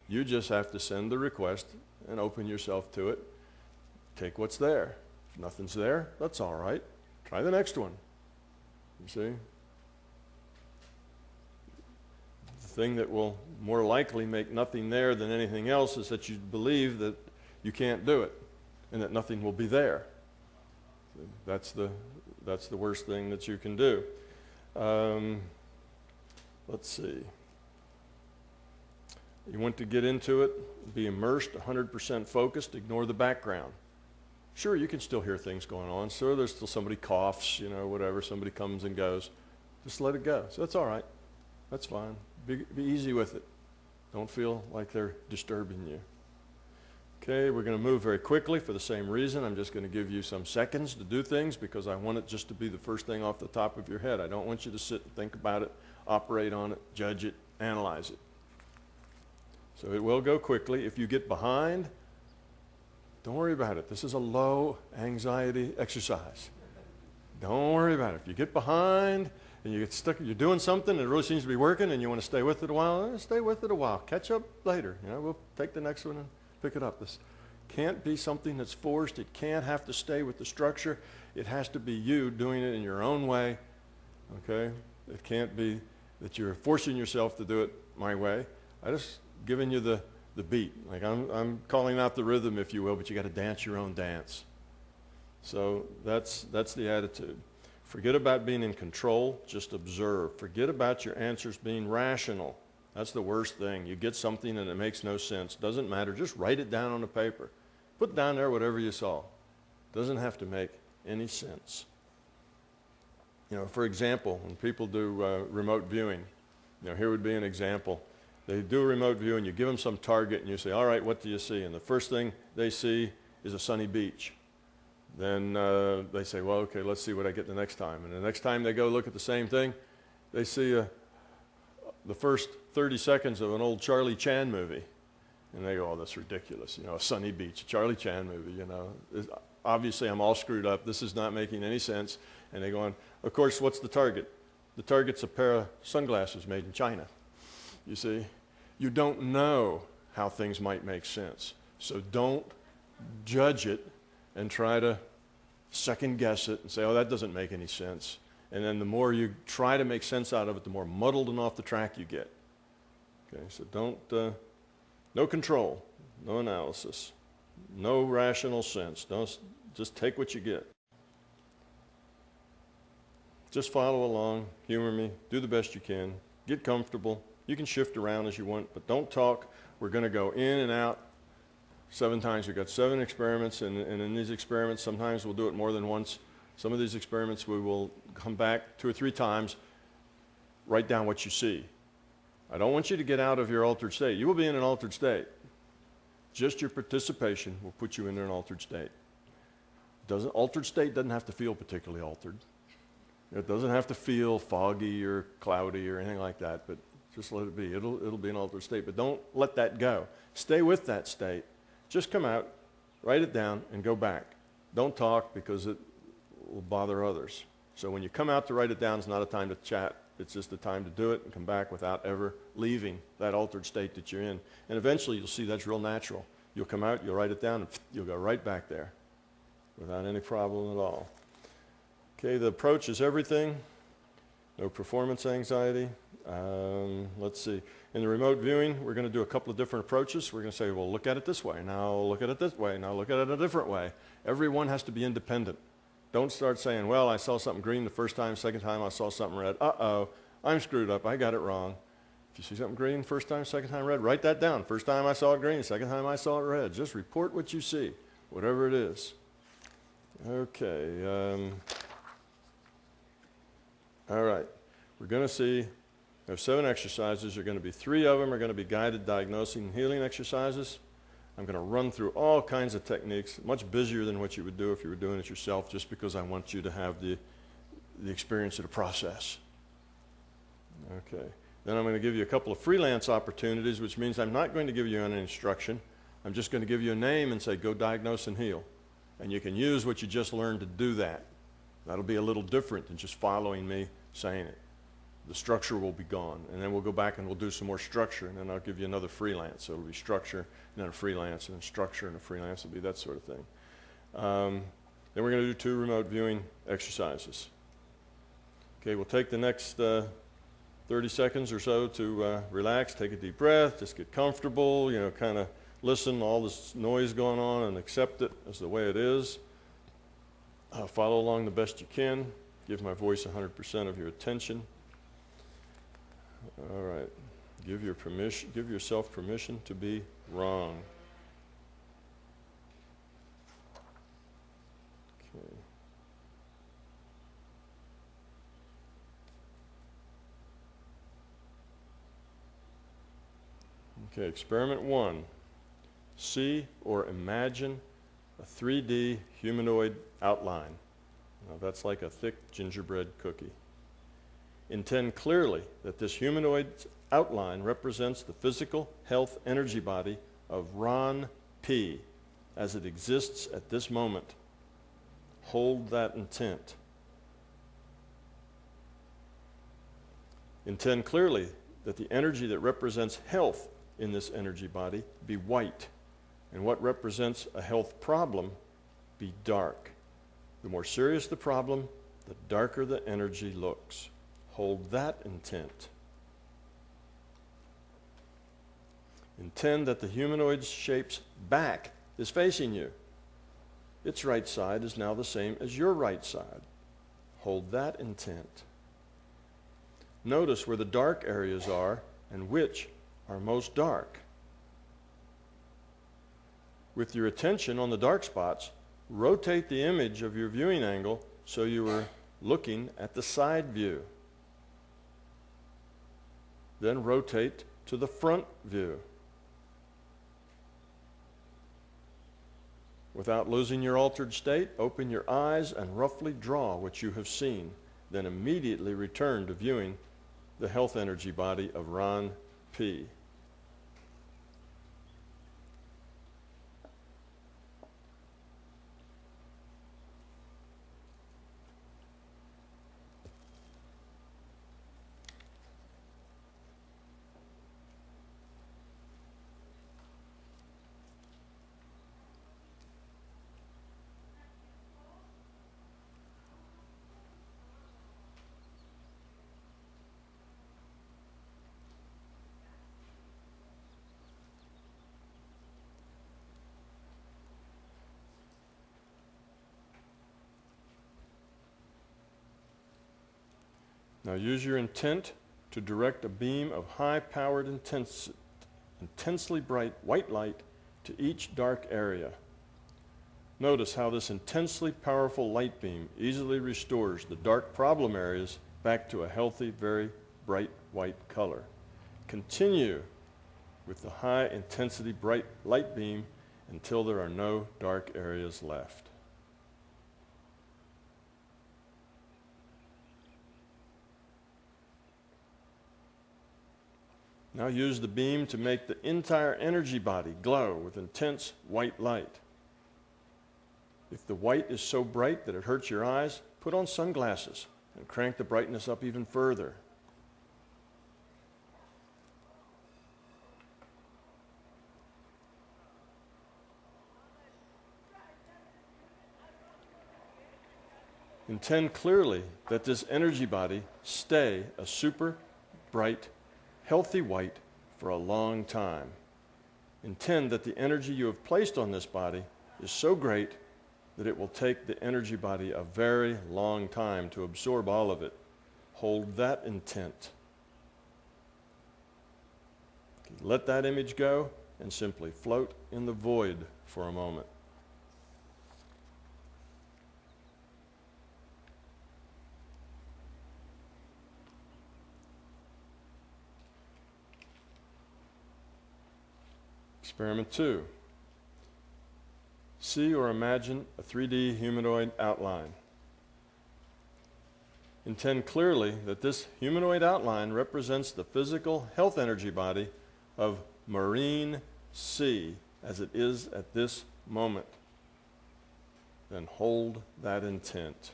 You just have to send the request and open yourself to it. Take what's there. If nothing's there, that's all right. Try the next one. You see? The thing that will more likely make nothing there than anything else is that you believe that you can't do it and that nothing will be there. That's the worst thing that you can do. Let's see. You want to get into it, be immersed, 100% focused, ignore the background. Sure, you can still hear things going on. Sure, there's still somebody coughs, whatever, somebody comes and goes. Just let it go. So that's all right. That's fine. Be easy with it. Don't feel like they're disturbing you. Okay, we're going to move very quickly for the same reason. I'm just going to give you some seconds to do things because I want it just to be the first thing off the top of your head. I don't want you to sit and think about it, operate on it, judge it, analyze it. So it will go quickly. If you get behind, don't worry about it. This is a low anxiety exercise. Don't worry about it. If you get behind and you get stuck, you're doing something and it really seems to be working and you want to stay with it a while, stay with it a while. Catch up later. We'll take the next one and pick it up. This can't be something that's forced. It can't have to stay with the structure. It has to be you doing it in your own way. Okay? It can't be that you're forcing yourself to do it my way. I just giving you the beat. Like I'm calling out the rhythm, if you will, but you got to dance your own dance. So that's the attitude. Forget about being in control. Just observe. Forget about your answers being rational. That's the worst thing. You get something and it makes no sense. Doesn't matter. Just write it down on the paper. Put down there whatever you saw. Doesn't have to make any sense. For example, when people do remote viewing, here would be an example. They do a remote view and you give them some target and you say, all right, what do you see? And the first thing they see is a sunny beach. Then they say, well, okay, let's see what I get the next time. And the next time they go look at the same thing, they see the first 30 seconds of an old Charlie Chan movie. And they go, oh, that's ridiculous. A sunny beach, a Charlie Chan movie, Obviously, I'm all screwed up. This is not making any sense. And they go on, of course, what's the target? The target's a pair of sunglasses made in China. You see? You don't know how things might make sense. So don't judge it and try to second guess it and say, oh, that doesn't make any sense. And then the more you try to make sense out of it, the more muddled and off the track you get. Okay, so no control, no analysis, no rational sense. Just take what you get. Just follow along, humor me, do the best you can, get comfortable. You can shift around as you want, but don't talk. We're going to go in and out 7 times. We've got 7 experiments, and in these experiments, sometimes we'll do it more than once. Some of these experiments we will come back 2 or 3 times, write down what you see. I don't want you to get out of your altered state. You will be in an altered state. Just your participation will put you into an altered state. Altered state doesn't have to feel particularly altered. It doesn't have to feel foggy or cloudy or anything like that, but just let it be. It'll be an altered state, but don't let that go. Stay with that state. Just come out, write it down, and go back. Don't talk because it will bother others. So when you come out to write it down, it's not a time to chat. It's just a time to do it and come back without ever leaving that altered state that you're in. And eventually you'll see that's real natural. You'll come out, you'll write it down, and you'll go right back there without any problem at all. Okay, the approach is everything. No performance anxiety. Let's see. In the remote viewing, we're going to do a couple of different approaches. We're going to say, well, look at it this way. Now look at it this way. Now look at it a different way. Everyone has to be independent. Don't start saying, well, I saw something green the first time, second time I saw something red. Uh-oh, I'm screwed up. I got it wrong. If you see something green, first time, second time red, write that down. First time I saw it green, second time I saw it red. Just report what you see, whatever it is. Okay. All right. We're going to see, we have 7 exercises. There are going to be 3 of them are going to be guided diagnosing and healing exercises. I'm going to run through all kinds of techniques, much busier than what you would do if you were doing it yourself, just because I want you to have the experience of the process. Okay. Then I'm going to give you a couple of freelance opportunities, which means I'm not going to give you any instruction. I'm just going to give you a name and say, go diagnose and heal. And you can use what you just learned to do that. That'll be a little different than just following me saying it. The structure will be gone. And then we'll go back and we'll do some more structure, and then I'll give you another freelance. So it'll be structure, and then a freelance, and then structure, and a freelance. It'll be that sort of thing. Then we're going to do 2 remote viewing exercises. Okay, we'll take the next 30 seconds or so to relax, take a deep breath, just get comfortable, you know, kind of listen to all this noise going on and accept it as the way it is. Follow along the best you can. Give my voice 100% of your attention. All right. Give yourself permission to be wrong. Okay. Okay, experiment 1. See or imagine a 3D humanoid outline. Now that's like a thick gingerbread cookie. Intend clearly that this humanoid outline represents the physical health energy body of Ron P. as it exists at this moment. Hold that intent. Intend clearly that the energy that represents health in this energy body be white, and what represents a health problem be dark. The more serious the problem, the darker the energy looks. Hold that intent. Intend that the humanoid shape's back is facing you. Its right side is now the same as your right side. Hold that intent. Notice where the dark areas are and which are most dark. With your attention on the dark spots, rotate the image of your viewing angle so you are looking at the side view. Then rotate to the front view. Without losing your altered state, open your eyes and roughly draw what you have seen. Then immediately return to viewing the health energy body of Ron P. Now use your intent to direct a beam of high-powered, intensely bright white light to each dark area. Notice how this intensely powerful light beam easily restores the dark problem areas back to a healthy, very bright white color. Continue with the high-intensity bright light beam until there are no dark areas left. Now use the beam to make the entire energy body glow with intense white light. If the white is so bright that it hurts your eyes, put on sunglasses and crank the brightness up even further. Intend clearly that this energy body stay a super bright, healthy white for a long time. Intend that the energy you have placed on this body is so great that it will take the energy body a very long time to absorb all of it. Hold that intent. Let that image go and simply float in the void for a moment. Experiment 2. See or imagine a 3D humanoid outline. Intend clearly that this humanoid outline represents the physical health energy body of Marine C as it is at this moment. Then hold that intent.